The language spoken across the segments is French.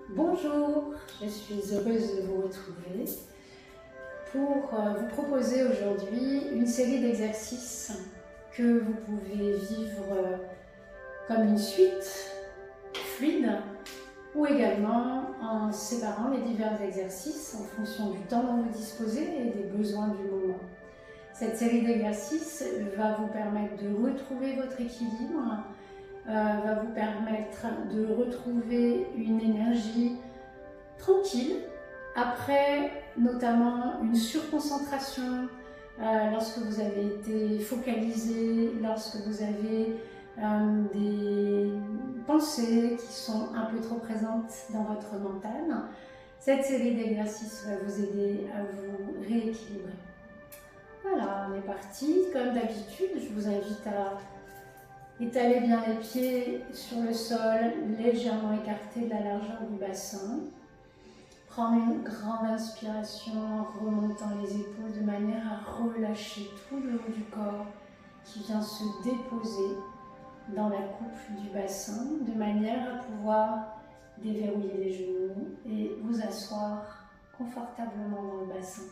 Bonjour, je suis heureuse de vous retrouver pour vous proposer aujourd'hui une série d'exercices que vous pouvez vivre comme une suite fluide ou également en séparant les divers exercices en fonction du temps dont vous disposez et des besoins du moment. Cette série d'exercices va vous permettre de retrouver votre équilibre, va vous permettre de retrouver une énergie tranquille après notamment une surconcentration, lorsque vous avez été focalisé, lorsque vous avez des pensées qui sont un peu trop présentes dans votre mental. Cette série d'exercices va vous aider à vous rééquilibrer. Voilà, on est parti. Comme d'habitude, je vous invite à étaler bien les pieds sur le sol, légèrement écartés de la largeur du bassin. Prendre une grande inspiration en remontant les épaules de manière à relâcher tout le haut du corps qui vient se déposer dans la coupe du bassin de manière à pouvoir déverrouiller les genoux et vous asseoir confortablement dans le bassin.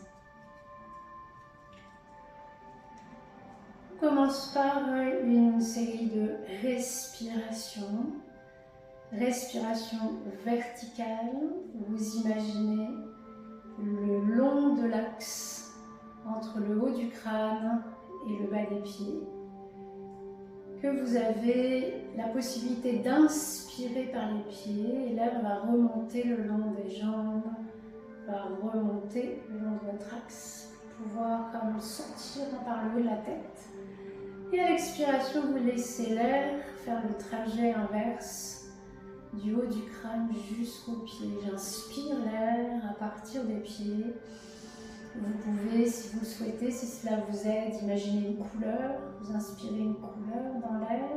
On commence par une série de respirations. Respiration verticale, vous imaginez le long de l'axe entre le haut du crâne et le bas des pieds, que vous avez la possibilité d'inspirer par les pieds et l'air va remonter le long des jambes, va remonter le long de votre axe pour pouvoir comme sortir par le haut de la tête. Et à l'expiration, vous laissez l'air faire le trajet inverse du haut du crâne jusqu'aux pieds. J'inspire l'air à partir des pieds. Vous pouvez, si vous le souhaitez, si cela vous aide, imaginer une couleur. Vous inspirez une couleur dans l'air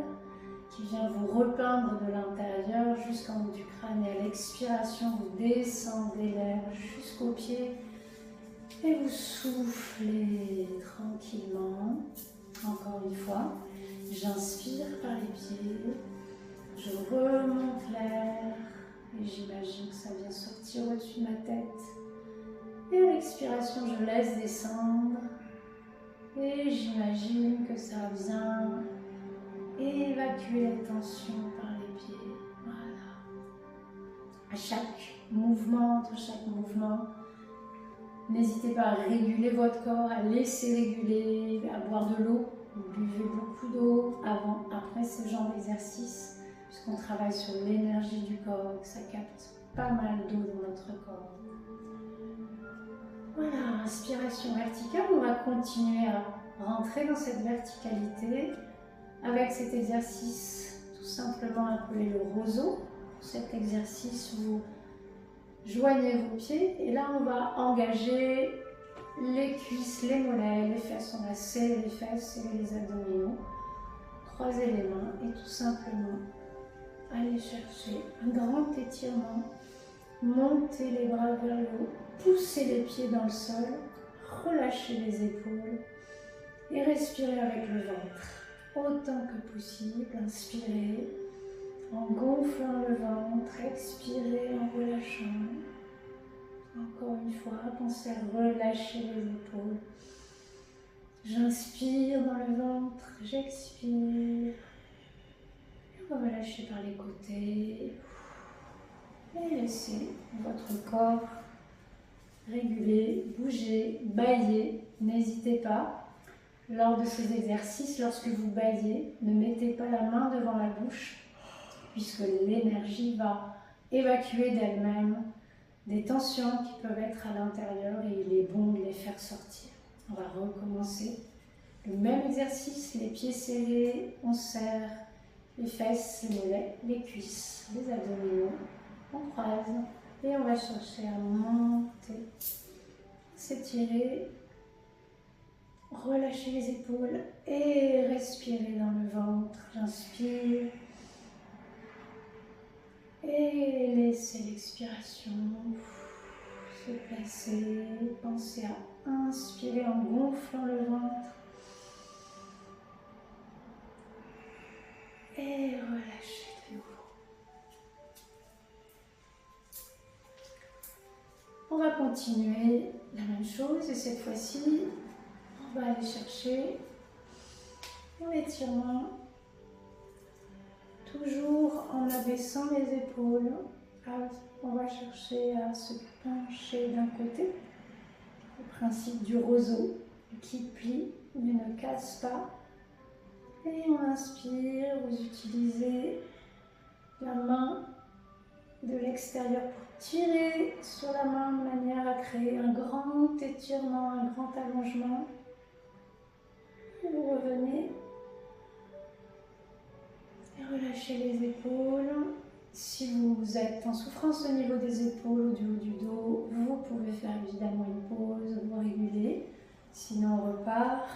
qui vient vous repeindre de l'intérieur jusqu'en haut du crâne. Et à l'expiration, vous descendez l'air jusqu'aux pieds et vous soufflez tranquillement. Encore une fois, j'inspire par les pieds. Je remonte l'air et j'imagine que ça vient sortir au-dessus de ma tête. Et à l'expiration, je laisse descendre et j'imagine que ça vient évacuer les tensions par les pieds. Voilà. À chaque mouvement, entre chaque mouvement, n'hésitez pas à réguler votre corps, à laisser réguler, à boire de l'eau. Vous buvez beaucoup d'eau avant, après ce genre d'exercice. Puisqu'on travaille sur l'énergie du corps, que ça capte pas mal d'eau dans notre corps. Voilà, inspiration verticale, on va continuer à rentrer dans cette verticalité avec cet exercice tout simplement appelé le roseau. Pour cet exercice, vous joignez vos pieds et là on va engager les cuisses, les mollets, les fesses, on va serrer les fesses et les abdominaux, croiser les mains et tout simplement allez chercher un grand étirement, montez les bras vers le haut, poussez les pieds dans le sol, relâchez les épaules et respirez avec le ventre autant que possible. Inspirez en gonflant le ventre, expirez en relâchant. Encore une fois, pensez à relâcher les épaules. J'inspire dans le ventre, j'expire. On va relâcher par les côtés et laissez votre corps réguler, bouger, bâiller. N'hésitez pas, lors de ces exercices, lorsque vous bâillez, ne mettez pas la main devant la bouche puisque l'énergie va évacuer d'elle-même des tensions qui peuvent être à l'intérieur et il est bon de les faire sortir. On va recommencer le même exercice, les pieds serrés, on serre les fesses, les mollets, les cuisses, les abdominaux, on croise et on va chercher à monter, s'étirer, relâcher les épaules et respirer dans le ventre. J'inspire et laissez l'expiration se placer. Pensez à inspirer en gonflant le ventre. Et relâchez de nouveau. On va continuer la même chose et cette fois-ci, on va aller chercher l'étirement, toujours en abaissant les épaules. On va chercher à se pencher d'un côté, le principe du roseau qui plie mais ne casse pas. Et on inspire, vous utilisez la main de l'extérieur pour tirer sur la main de manière à créer un grand étirement, un grand allongement. Et vous revenez et relâchez les épaules. Si vous êtes en souffrance au niveau des épaules ou du haut du dos, vous pouvez faire évidemment une pause, vous réguler. Sinon, on repart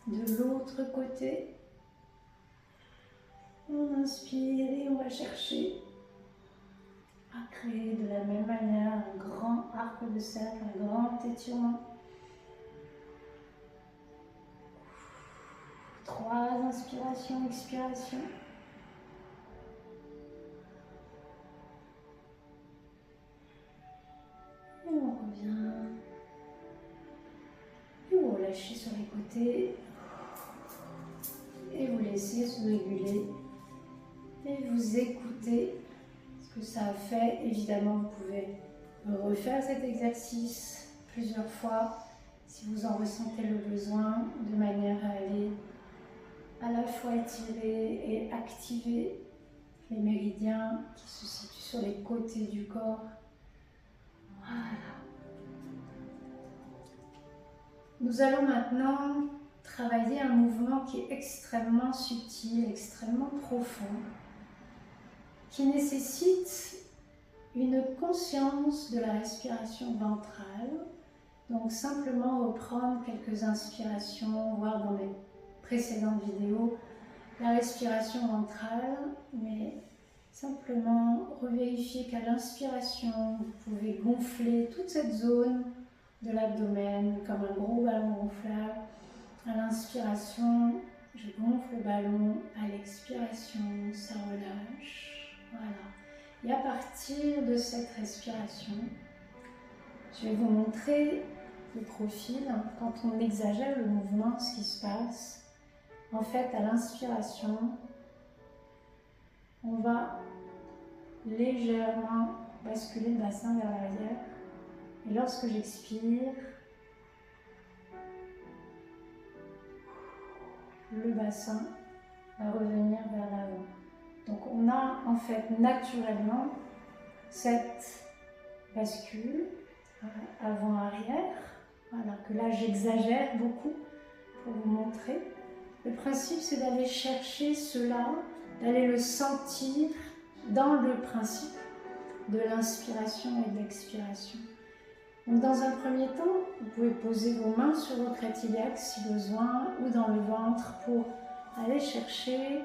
de l'autre côté. On inspire et on va chercher à créer de la même manière un grand arc de cercle, un grand étirement. 3 inspirations, expirations. Et on revient. Et vous relâchez sur les côtés. Et vous laissez se réguler. Et vous écoutez ce que ça a fait. Évidemment, vous pouvez refaire cet exercice plusieurs fois si vous en ressentez le besoin, de manière à aller à la fois étirer et activer les méridiens qui se situent sur les côtés du corps. Voilà. Nous allons maintenant travailler un mouvement qui est extrêmement subtil, extrêmement profond, qui nécessite une conscience de la respiration ventrale. Donc simplement reprendre quelques inspirations, voir dans les précédentes vidéos la respiration ventrale, mais simplement revérifier qu'à l'inspiration, vous pouvez gonfler toute cette zone de l'abdomen comme un gros ballon gonflable. À l'inspiration, je gonfle le ballon, à l'expiration, ça relâche. Voilà. Et à partir de cette respiration, je vais vous montrer le profil. Quand on exagère le mouvement, ce qui se passe, en fait, à l'inspiration, on va légèrement basculer le bassin vers l'arrière. Et lorsque j'expire, le bassin va revenir vers l'avant. Donc on a en fait naturellement cette bascule avant-arrière, voilà, que là j'exagère beaucoup pour vous montrer. Le principe c'est d'aller chercher cela, d'aller le sentir dans le principe de l'inspiration et de l'expiration. Donc dans un premier temps, vous pouvez poser vos mains sur votre iliaque si besoin ou dans le ventre pour aller chercher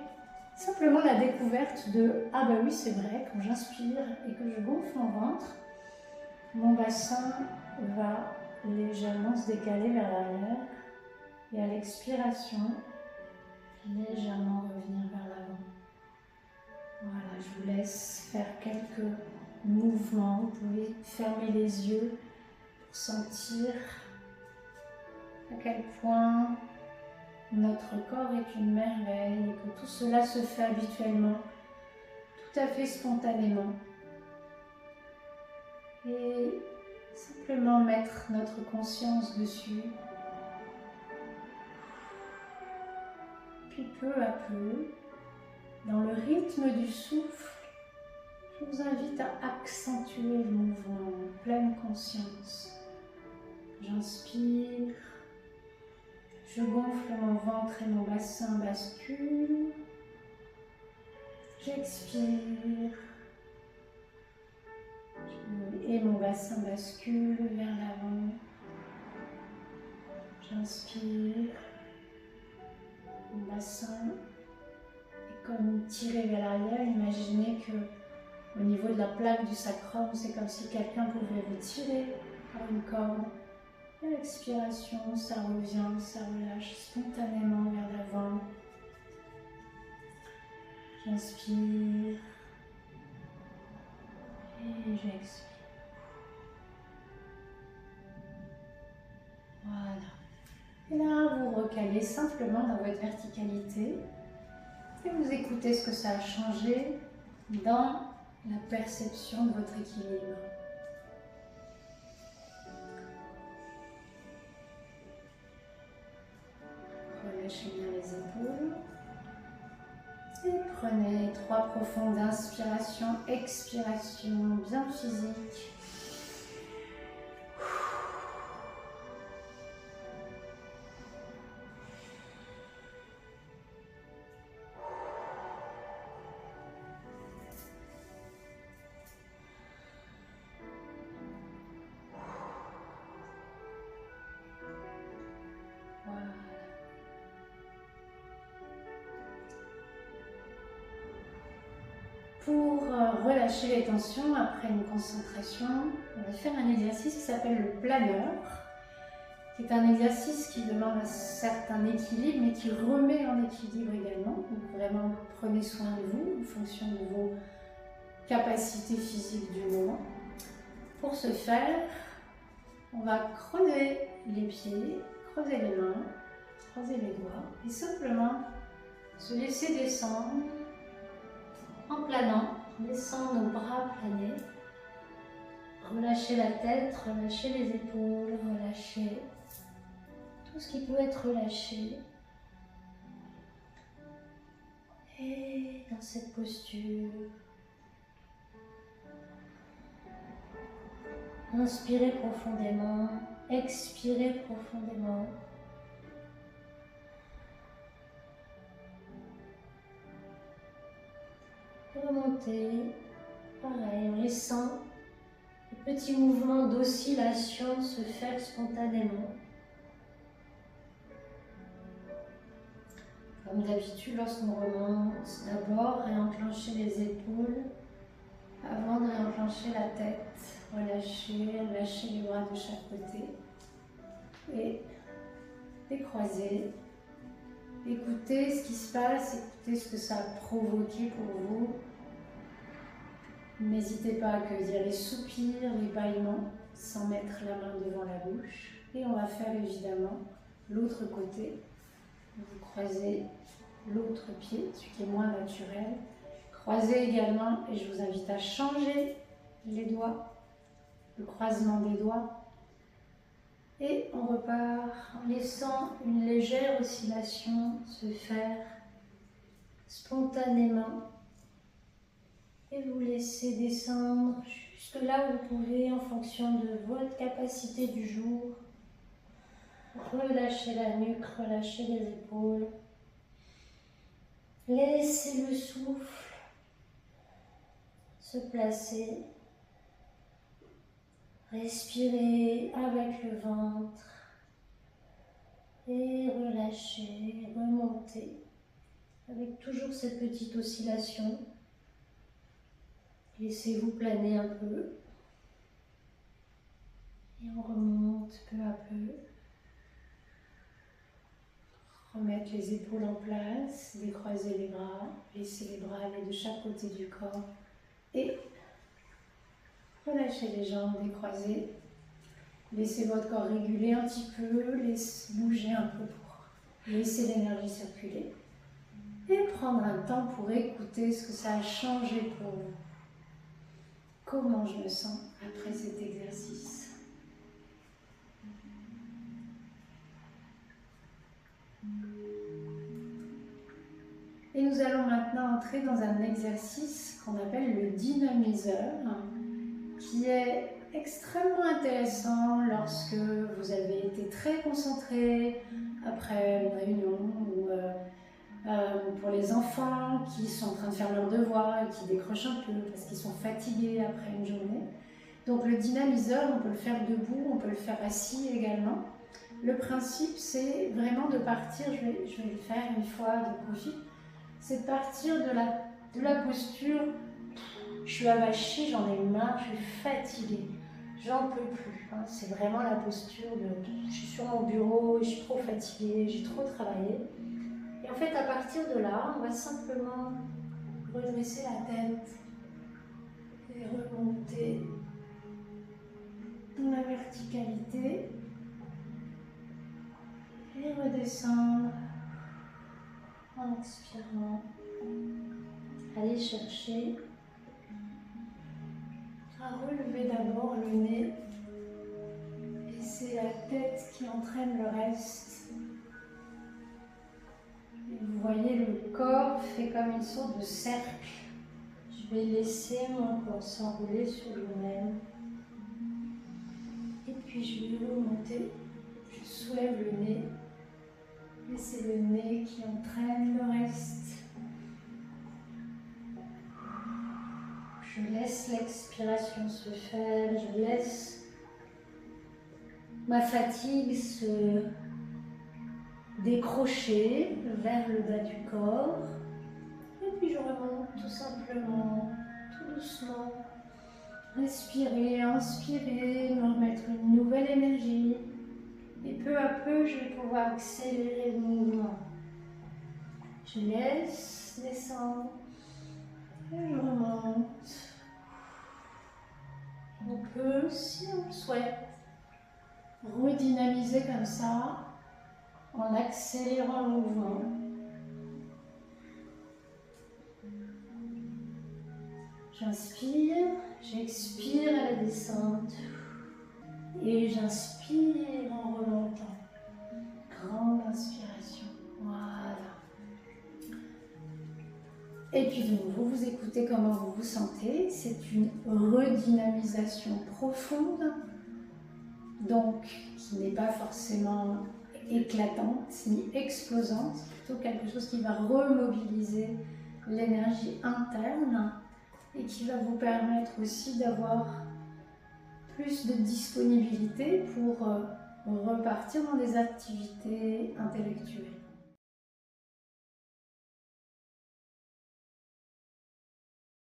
simplement la découverte de « Ah bah oui, c'est vrai, quand j'inspire et que je gonfle mon ventre, mon bassin va légèrement se décaler vers l'arrière et à l'expiration, légèrement revenir vers l'avant. » Voilà, je vous laisse faire quelques mouvements. Vous pouvez fermer les yeux pour sentir à quel point notre corps est une merveille et que tout cela se fait habituellement, tout à fait spontanément. Et simplement mettre notre conscience dessus. Puis peu à peu, dans le rythme du souffle, je vous invite à accentuer le mouvement en pleine conscience. J'inspire. Je gonfle mon ventre et mon bassin bascule. J'expire. Et mon bassin bascule vers l'avant. J'inspire. Mon bassin est comme tiré vers l'arrière. Imaginez que au niveau de la plaque du sacrum, c'est comme si quelqu'un pouvait vous tirer par une corde. À l'expiration, ça revient, ça relâche spontanément vers l'avant. J'inspire et j'expire. recaler simplement dans votre verticalité et vous écoutez ce que ça a changé dans la perception de votre équilibre. Relâchez bien les épaules. Et prenez 3 profondes inspirations, expirations bien physiques. Pour relâcher les tensions après une concentration, on va faire un exercice qui s'appelle le planeur, qui est un exercice qui demande un certain équilibre, mais qui remet en équilibre également. Donc vraiment, prenez soin de vous en fonction de vos capacités physiques du moment. Pour ce faire, on va creuser les pieds, creuser les mains, croiser les doigts et simplement se laisser descendre en planant, laissant nos bras planer. Relâchez la tête, relâchez les épaules, relâchez tout ce qui peut être relâché. Et dans cette posture, inspirez profondément, expirez profondément. Remontez, pareil, en laissant les petits mouvements d'oscillation se faire spontanément. Comme d'habitude, lorsqu'on remonte, d'abord réenclencher les épaules avant de réenclencher la tête. Relâchez, lâchez les bras de chaque côté et décroisez. Écoutez ce qui se passe, écoutez ce que ça a provoqué pour vous. N'hésitez pas à accueillir les soupirs, les bâillements, sans mettre la main devant la bouche. Et on va faire évidemment l'autre côté. Vous croisez l'autre pied, ce qui est moins naturel. Croisez également, et je vous invite à changer les doigts, le croisement des doigts. Et on repart en laissant une légère oscillation se faire spontanément. Et vous laissez descendre jusque là où vous pouvez en fonction de votre capacité du jour. Relâchez la nuque, relâchez les épaules. Laissez le souffle se placer. Respirez avec le ventre et relâchez, remontez avec toujours cette petite oscillation. Laissez-vous planer un peu et on remonte peu à peu. Remettre les épaules en place, décroiser les bras, laisser les bras aller de chaque côté du corps et relâchez les jambes, décroisez. Laissez votre corps réguler un petit peu, laissez bouger un peu pour laisser l'énergie circuler. Et prendre un temps pour écouter ce que ça a changé pour vous. Comment je me sens après cet exercice? Et nous allons maintenant entrer dans un exercice qu'on appelle le dynamiseur, qui est extrêmement intéressant lorsque vous avez été très concentré après une réunion ou pour les enfants qui sont en train de faire leurs devoirs et qui décrochent un peu parce qu'ils sont fatigués après une journée. Donc le dynamiseur, on peut le faire debout, on peut le faire assis également. Le principe, c'est vraiment de partir, je vais le faire une fois de profit, c'est de partir de la posture, je suis avachie, j'en ai marre, je suis fatiguée, j'en peux plus. Hein. C'est vraiment la posture de, je suis sur mon bureau, je suis trop fatiguée, j'ai trop travaillé. Et en fait, à partir de là, on va simplement redresser la tête et remonter dans la verticalité. Et redescendre en expirant. Allez chercher à relever d'abord le nez. Et c'est la tête qui entraîne le reste. Et vous voyez, le corps fait comme une sorte de cercle. Je vais laisser mon corps s'enrouler sur lui-même. Et puis je vais remonter. Je soulève le nez. Et c'est le nez qui entraîne le reste. Je laisse l'expiration se faire. Je laisse ma fatigue se décrocher vers le bas du corps. Et puis je remonte tout simplement, tout doucement. Respirer, inspirer, me remettre une nouvelle énergie. Et peu à peu, je vais pouvoir accélérer le mouvement. Je laisse descendre et je remonte. On peut, si on le souhaite, redynamiser comme ça en accélérant le mouvement. J'inspire, j'expire à la descente et j'inspire en remontant. Grande inspiration, voilà. Et puis de nouveau, vous écoutez comment vous vous sentez. C'est une redynamisation profonde, donc qui n'est pas forcément éclatante ni explosante, plutôt quelque chose qui va remobiliser l'énergie interne et qui va vous permettre aussi d'avoir plus de disponibilité pour repartir dans des activités intellectuelles.